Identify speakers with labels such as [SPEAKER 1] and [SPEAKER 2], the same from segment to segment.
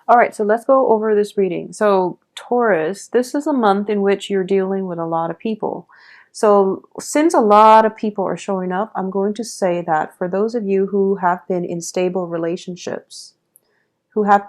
[SPEAKER 1] All right, so let's go over this reading. So, Taurus, this is a month in which you're dealing with a lot of people. So, since a lot of people are showing up, I'm going to say that for those of you who have been in stable relationships, okay?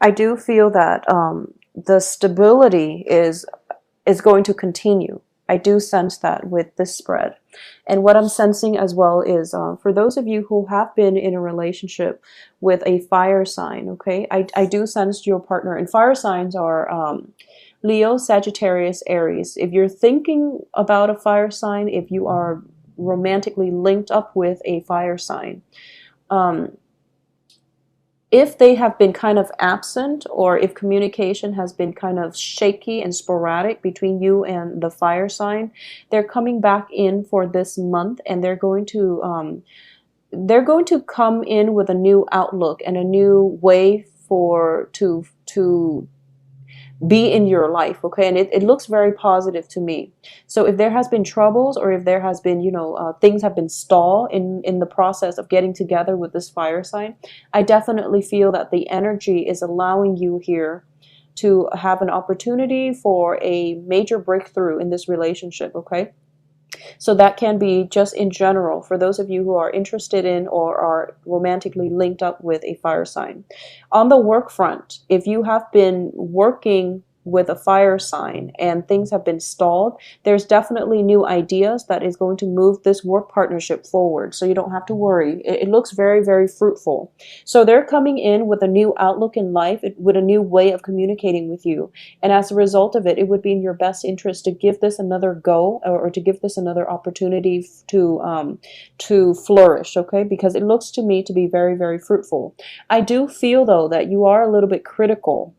[SPEAKER 1] I do feel that the stability is going to continue. I do sense that with this spread. And what I'm sensing as well is for those of you who have been in a relationship with a fire sign, okay, I do sense your partner. And fire signs are Leo, Sagittarius, Aries. If you're thinking about a fire sign, if you are romantically linked up with a fire sign, um, if they have been kind of absent, or if communication has been kind of shaky and sporadic between you and the fire sign, they're coming back in for this month, and they're going to come in with a new outlook and a new way for to be in your life, okay? And it looks very positive to me. So if there has been troubles, or if there has been, things have been stalled in the process of getting together with this fire sign, I definitely feel that the energy is allowing you here to have an opportunity for a major breakthrough in this relationship, okay? So that can be just in general for those of you who are interested in or are romantically linked up with a fire sign. On the work front, if you have been working with a fire sign and things have been stalled, there's definitely new ideas that is going to move this work partnership forward. So you don't have to worry. It looks very, very fruitful. So they're coming in with a new outlook in life, with a new way of communicating with you. And as a result of it, it would be in your best interest to give this another go, or to give this another opportunity to flourish, okay? Because it looks to me to be very, very fruitful. I do feel, though, that you are a little bit critical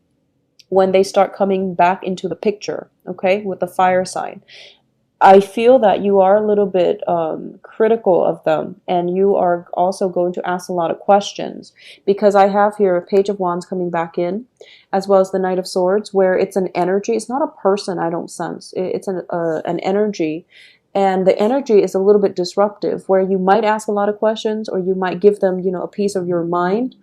[SPEAKER 1] when they start coming back into the picture, okay, with the fire sign. I feel that you are a little bit critical of them, and you are also going to ask a lot of questions, because I have here a Page of Wands coming back in, as well as the Knight of Swords, where it's an energy. It's not a person, I don't sense. It's an energy, and the energy is a little bit disruptive, where you might ask a lot of questions, or you might give them, a piece of your mind,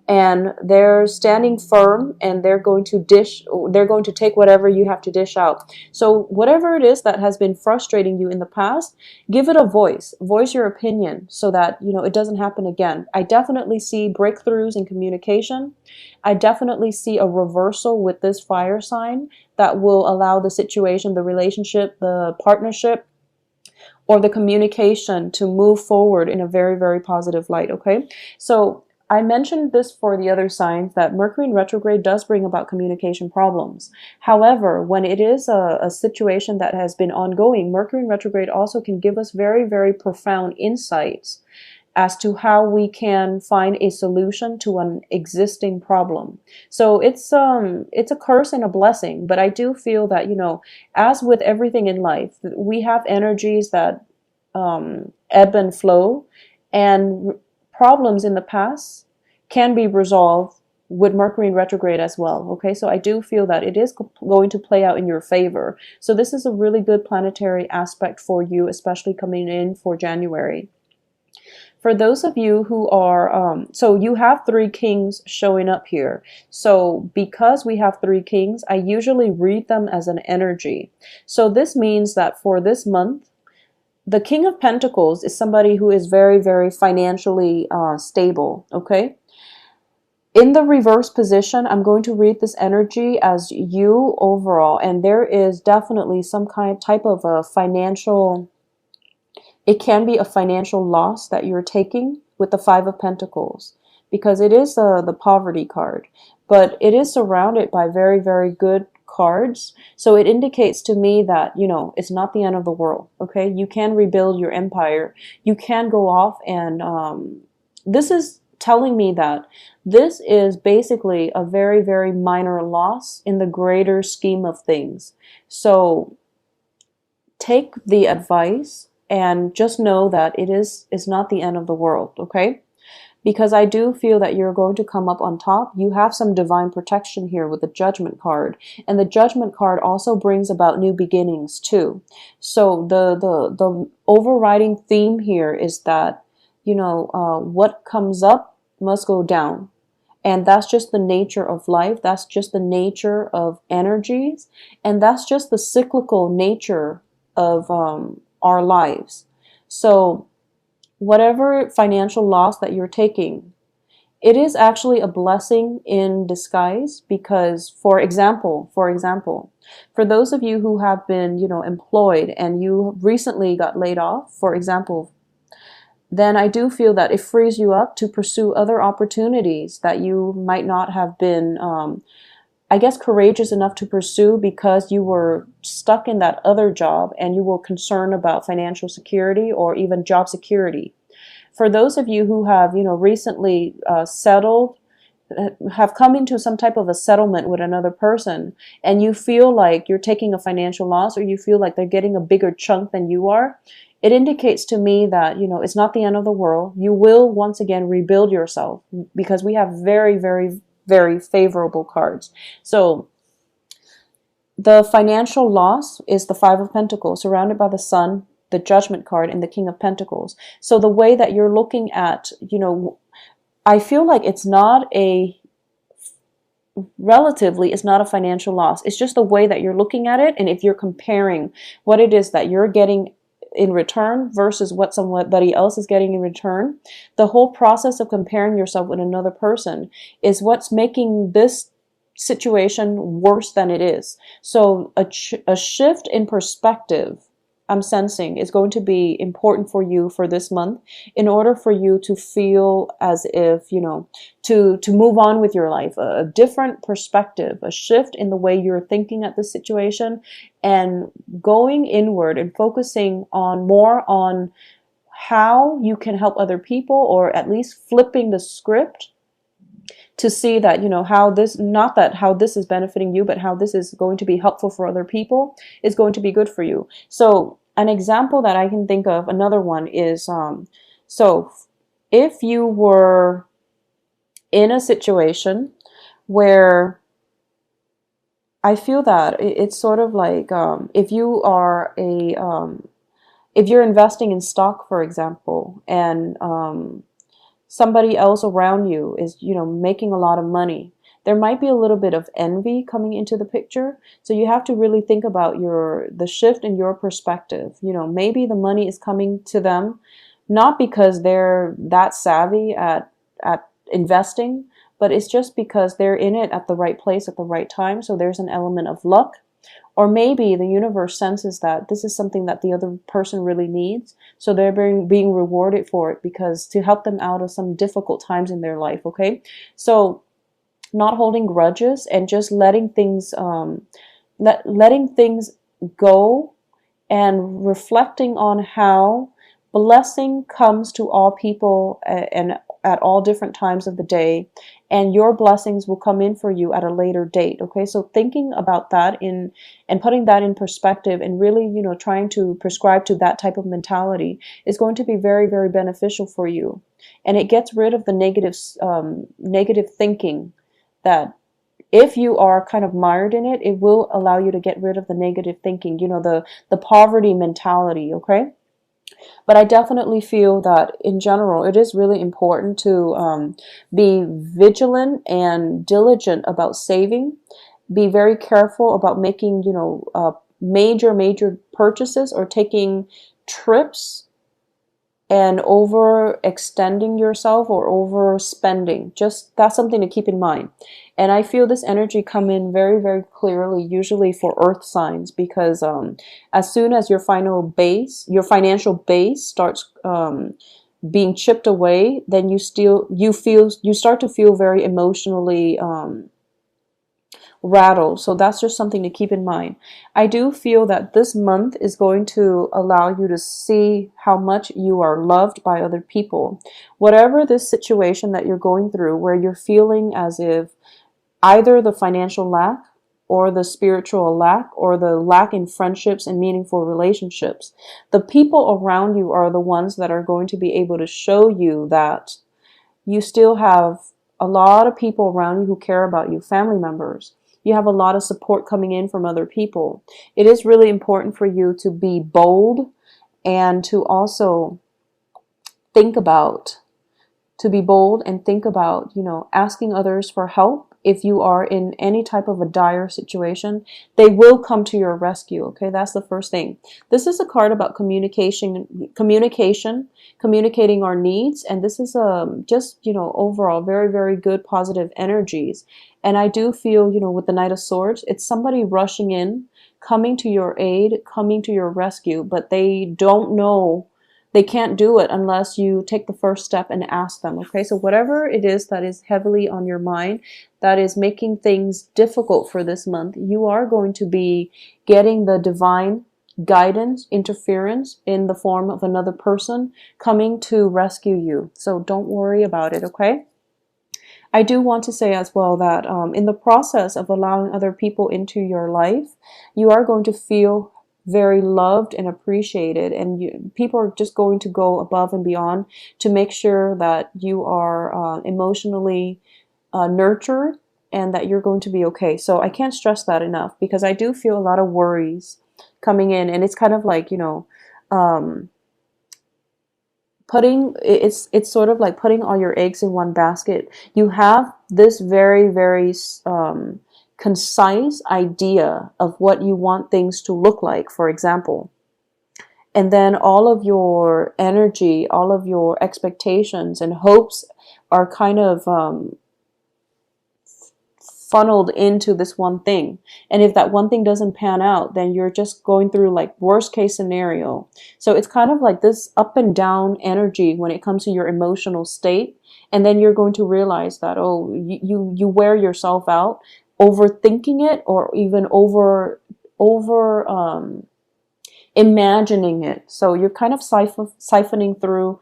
[SPEAKER 1] and they're standing firm, and they're going to take whatever you have to dish out. So whatever it is that has been frustrating you in the past, give it a voice your opinion, so that it doesn't happen again. I definitely see breakthroughs in communication. I definitely see a reversal with this fire sign that will allow the situation, the relationship, the partnership, or the communication to move forward in a very, very positive light, okay? So I mentioned this for the other signs, that Mercury in retrograde does bring about communication problems. However, when it is a situation that has been ongoing, Mercury in retrograde also can give us very, very profound insights as to how we can find a solution to an existing problem. So it's a curse and a blessing, but I do feel that, as with everything in life, we have energies that ebb and flow, and problems in the past can be resolved with Mercury in retrograde as well. Okay, so I do feel that it is going to play out in your favor. So this is a really good planetary aspect for you, especially coming in for January. For those of you who are, so you have 3 kings showing up here. So because we have 3 kings, I usually read them as an energy. So this means that for this month, the King of Pentacles is somebody who is very, very financially stable, okay? In the reverse position, I'm going to read this energy as you overall, and there is definitely some type of a financial, it can be a financial loss that you're taking with the 5 of Pentacles, because it is the poverty card, but it is surrounded by very, very good cards. So it indicates to me that, it's not the end of the world, okay? You can rebuild your empire. You can go off, and this is telling me that this is basically a very, very minor loss in the greater scheme of things. So take the advice and just know that it's not the end of the world, okay? Because I do feel that you're going to come up on top. You have some divine protection here with the Judgment card. And the Judgment card also brings about new beginnings too. So the overriding theme here is that, what comes up must go down. And that's just the nature of life. That's just the nature of energies. And that's just the cyclical nature of our lives. So whatever financial loss that you're taking, it is actually a blessing in disguise because, for those of you who have been, employed and you recently got laid off, for example, then I do feel that it frees you up to pursue other opportunities that you might not have been, I guess, courageous enough to pursue because you were stuck in that other job and you were concerned about financial security or even job security. For those of you who have, recently settled, have come into some type of a settlement with another person, and you feel like you're taking a financial loss, or you feel like they're getting a bigger chunk than you are, it indicates to me that, it's not the end of the world. You will once again rebuild yourself because we have very, very, very favorable cards. So the financial loss is the Five of Pentacles, surrounded by the Sun, the Judgment card, and the King of Pentacles. So the way that you're looking at, I feel like it's not a financial loss. It's just the way that you're looking at it. And if you're comparing what it is that you're getting in return versus what somebody else is getting in return, the whole process of comparing yourself with another person is what's making this situation worse than it is. So a shift in perspective, I'm sensing, is going to be important for you for this month in order for you to feel as if, to move on with your life, a different perspective, a shift in the way you're thinking at this situation, and going inward and focusing more on how you can help other people, or at least flipping the script to see that, how this, not that how this is benefiting you, but how this is going to be helpful for other people is going to be good for you. So an example that I can think of, another one is, so if you were in a situation where I feel that it's sort of like, if you are if you're investing in stock, for example, and somebody else around you is, making a lot of money, there might be a little bit of envy coming into the picture. So you have to really think about the shift in your perspective. Maybe the money is coming to them not because they're that savvy at investing, but it's just because they're in it at the right place at the right time. So there's an element of luck. Or maybe the universe senses that this is something that the other person really needs. So they're being rewarded for it, because to help them out of some difficult times in their life. Okay. So not holding grudges and just letting things, letting things go, and reflecting on how blessing comes to all people and at all different times of the day, and your blessings will come in for you at a later date. Okay, so thinking about that and putting that in perspective, and really, trying to prescribe to that type of mentality is going to be very, very beneficial for you. And it gets rid of the negative thinking that, if you are kind of mired in it, it will allow you to get rid of the negative thinking, the poverty mentality. Okay. But I definitely feel that in general, it is really important to be vigilant and diligent about saving. Be very careful about making, major purchases or taking trips and overextending yourself or overspending. Just, that's something to keep in mind. And I feel this energy come in very, very clearly, usually for earth signs, because as soon as your financial base starts being chipped away, then you start to feel very emotionally rattle. So that's just something to keep in mind. I do feel that this month is going to allow you to see how much you are loved by other people. Whatever this situation that you're going through, where you're feeling as if either the financial lack or the spiritual lack or the lack in friendships and meaningful relationships, the people around you are the ones that are going to be able to show you that you still have a lot of people around you who care about you, family members. You have a lot of support coming in from other people. It is really important for you to be bold and to also think about to be bold and think about, asking others for help. If you are in any type of a dire situation, they will come to your rescue. Okay, that's the first thing. This is a card about communicating our needs, and this is just overall very, very good positive energies. And I do feel, with the Knight of Swords, it's somebody rushing in, coming to your aid, coming to your rescue, but they don't know. They can't do it unless you take the first step and ask them. Okay, so whatever it is that is heavily on your mind, that is making things difficult for this month, you are going to be getting the divine guidance, interference in the form of another person coming to rescue you. So don't worry about it, okay? I do want to say as well that in the process of allowing other people into your life, you are going to feel very loved and appreciated, and people are just going to go above and beyond to make sure that you are emotionally nurtured and that you're going to be okay. So I can't stress that enough, because I do feel a lot of worries coming in, and it's kind of like, it's sort of like putting all your eggs in one basket. You have this very, very concise idea of what you want things to look like, for example. And then all of your energy, all of your expectations and hopes are kind of funneled into this one thing. And if that one thing doesn't pan out, then you're just going through like worst case scenario. So it's kind of like this up and down energy when it comes to your emotional state. And then you're going to realize that, oh, you wear yourself out overthinking it, or even over imagining it. So you're kind of siphoning through,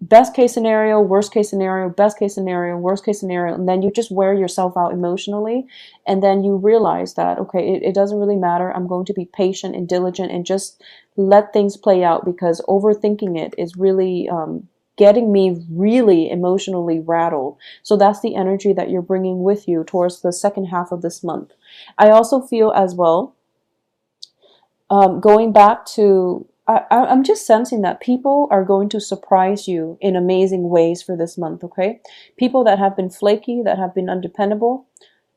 [SPEAKER 1] best case scenario, worst case scenario, best case scenario, worst case scenario, and then you just wear yourself out emotionally. And then you realize that, okay, it doesn't really matter. I'm going to be patient and diligent and just let things play out, because overthinking it is really getting me really emotionally rattled. So that's the energy that you're bringing with you towards the second half of this month. I also feel as well, going back to, I'm just sensing that people are going to surprise you in amazing ways for this month, okay? People that have been flaky, that have been undependable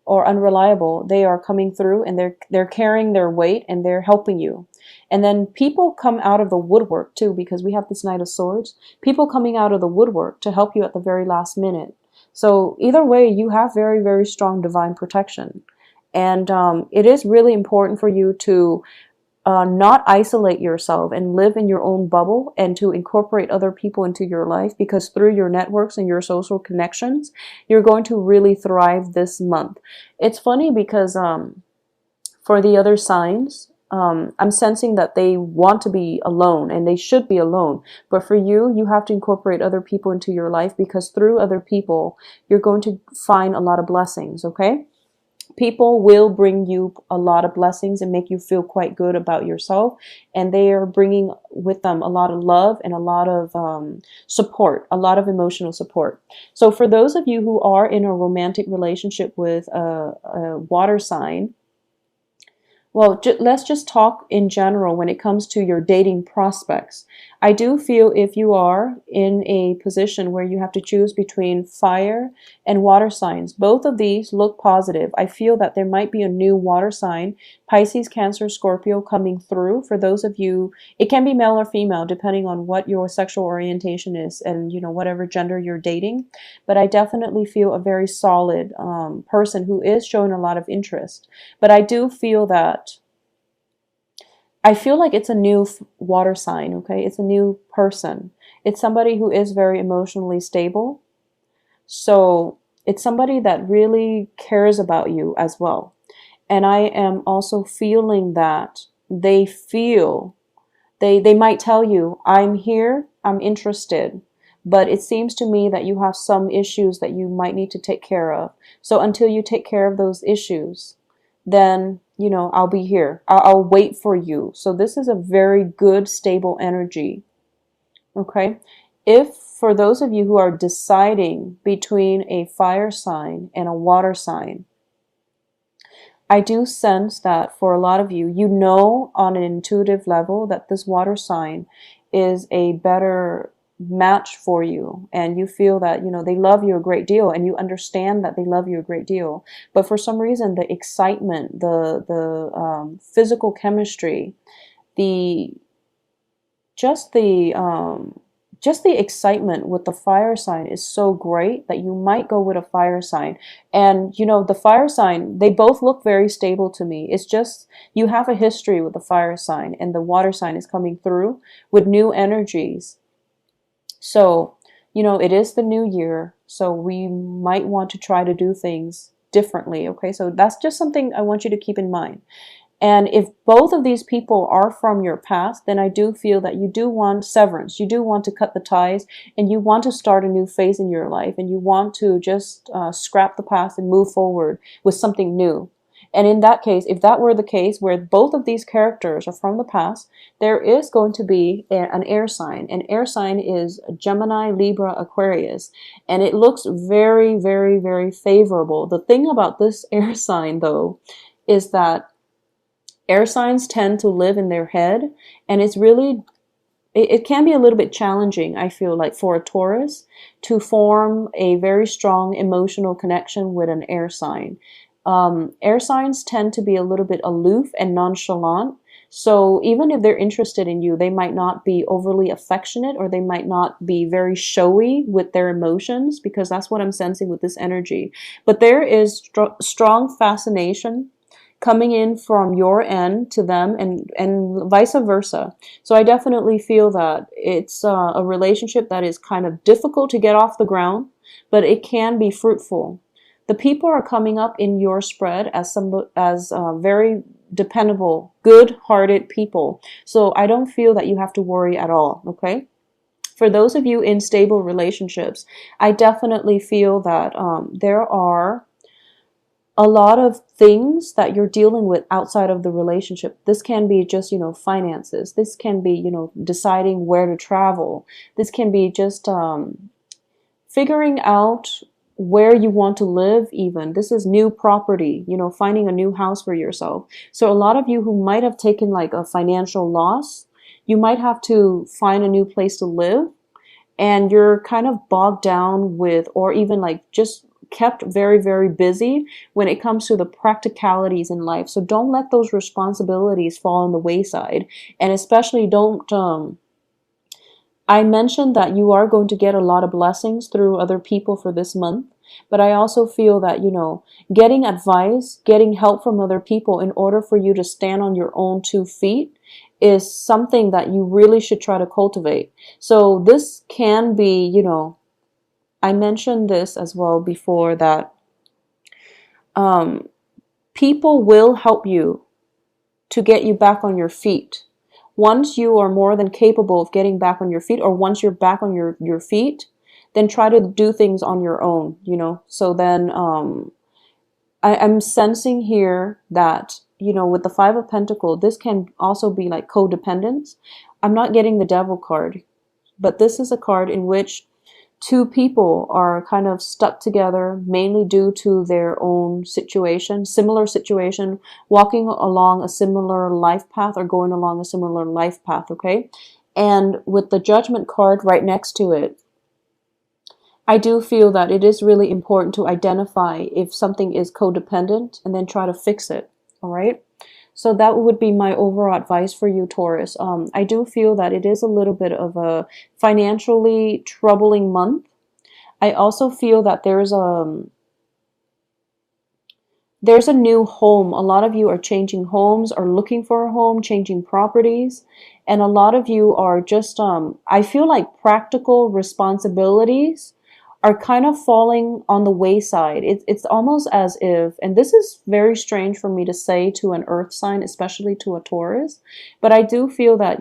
[SPEAKER 1] or unreliable, they are coming through, and they're carrying their weight, and they're helping you. And then people come out of the woodwork too, because we have this Knight of Swords. People coming out of the woodwork to help you at the very last minute. So either way, you have very, very strong divine protection. And it is really important for you to not isolate yourself and live in your own bubble, and to incorporate other people into your life, because through your networks and your social connections, you're going to really thrive this month. It's funny because for the other signs, I'm sensing that they want to be alone, and they should be alone. But for you, you have to incorporate other people into your life, because through other people, you're going to find a lot of blessings, okay? People will bring you a lot of blessings and make you feel quite good about yourself. And they are bringing with them a lot of love and a lot of support, a lot of emotional support. So for those of you who are in a romantic relationship with a water sign, well, let's just talk in general when it comes to your dating prospects. I do feel if you are in a position where you have to choose between fire and water signs, both of these look positive. I feel that there might be a new water sign, Pisces, Cancer, Scorpio, coming through. For those of you, it can be male or female, depending on what your sexual orientation is and, whatever gender you're dating. But I definitely feel a very solid person who is showing a lot of interest. But I do feel that I feel like it's a new water sign, okay? It's a new person. It's somebody who is very emotionally stable. So it's somebody that really cares about you as well. And I am also feeling that they might tell you, I'm here, I'm interested. But it seems to me that you have some issues that you might need to take care of. So until you take care of those issues, then, I'll be here. I'll wait for you. So this is a very good, stable energy. Okay? If for those of you who are deciding between a fire sign and a water sign, I do sense that for a lot of you, on an intuitive level that this water sign is a better match for you, and you feel that, they love you a great deal, and you understand that they love you a great deal. But for some reason, the excitement, the physical chemistry, the just the just the excitement with the fire sign is so great that you might go with a fire sign. And the fire sign, they both look very stable to me. It's just you have a history with the fire sign, and the water sign is coming through with new energies. So, it is the new year, so we might want to try to do things differently. Okay, so that's just something I want you to keep in mind. And if both of these people are from your past, then I do feel that you do want severance. You do want to cut the ties, and you want to start a new phase in your life, and you want to just scrap the past and move forward with something new. And in that case, if that were the case where both of these characters are from the past, there is going to be an air sign. An air sign is Gemini, Libra, Aquarius, and it looks very, very, very favorable. The thing about this air sign, though, is that air signs tend to live in their head, and it can be a little bit challenging, I feel like, for a Taurus to form a very strong emotional connection with an air sign. Air signs tend to be a little bit aloof and nonchalant. So even if they're interested in you, they might not be overly affectionate, or they might not be very showy with their emotions, because that's what I'm sensing with this energy. But there is strong fascination coming in from your end to them, and vice versa. So I definitely feel that it's a relationship that is kind of difficult to get off the ground, but it can be fruitful. The people are coming up in your spread as very dependable, good-hearted people. So I don't feel that you have to worry at all, okay? For those of you in stable relationships, I definitely feel that there are a lot of things that you're dealing with outside of the relationship. This can be just, finances. This can be, deciding where to travel. This can be just figuring out where you want to live even. This is new property, finding a new house for yourself. So a lot of you who might have taken like a financial loss, you might have to find a new place to live, and you're kind of bogged down with, or even like just kept very, very busy when it comes to the practicalities in life. So don't let those responsibilities fall on the wayside. And especially don't, I mentioned that you are going to get a lot of blessings through other people for this month. But I also feel that, getting advice, getting help from other people in order for you to stand on your own 2 feet is something that you really should try to cultivate. So this can be, I mentioned this as well before, that people will help you to get you back on your feet. Once you are more than capable of getting back on your feet, or once you're back on your feet, then try to do things on your own, So then I'm sensing here that, with the Five of Pentacles, this can also be like codependence. I'm not getting the Devil card, but this is a card in which 2 people are kind of stuck together, mainly due to their own situation, similar situation, walking along a similar life path, or going along a similar life path, okay? And with the Judgment card right next to it, I do feel that it is really important to identify if something is codependent and then try to fix it, all right? So that would be my overall advice for you, Taurus. I do feel that it is a little bit of a financially troubling month. I also feel that there's a new home. A lot of you are changing homes, or looking for a home, changing properties. And a lot of you are just, I feel like practical responsibilities are kind of falling on the wayside. It's almost as if, and this is very strange for me to say to an earth sign, especially to a Taurus, but I do feel that,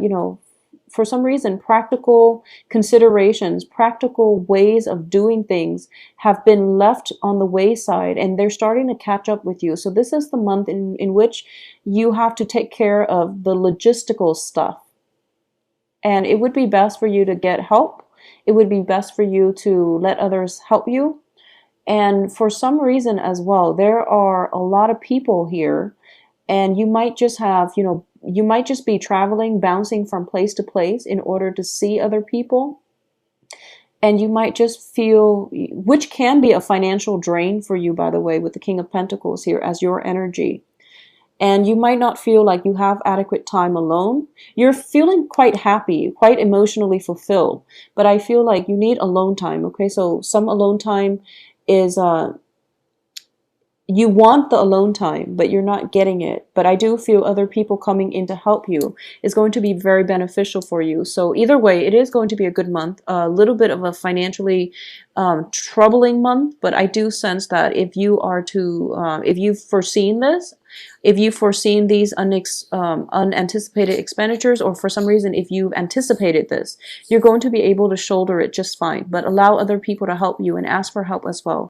[SPEAKER 1] for some reason, practical considerations, practical ways of doing things have been left on the wayside, and they're starting to catch up with you. So this is the month in which you have to take care of the logistical stuff. And it would be best for you to get help. It would be best for you to let others help you. And for some reason as well, there are a lot of people here, and you might just have, you might just be traveling, bouncing from place to place in order to see other people. And you might just feel, which can be a financial drain for you, by the way, with the King of Pentacles here as your energy. And you might not feel like you have adequate time alone. You're feeling quite happy, quite emotionally fulfilled, but I feel like you need alone time. Okay, so some alone time is you want the alone time, but you're not getting it. But I do feel other people coming in to help you is going to be very beneficial for you. So either way, it is going to be a good month, a little bit of a financially troubling month. But I do sense that if you are to, if you've foreseen this, if you've foreseen these unanticipated expenditures, or for some reason, if you've anticipated this, you're going to be able to shoulder it just fine. But allow other people to help you and ask for help as well.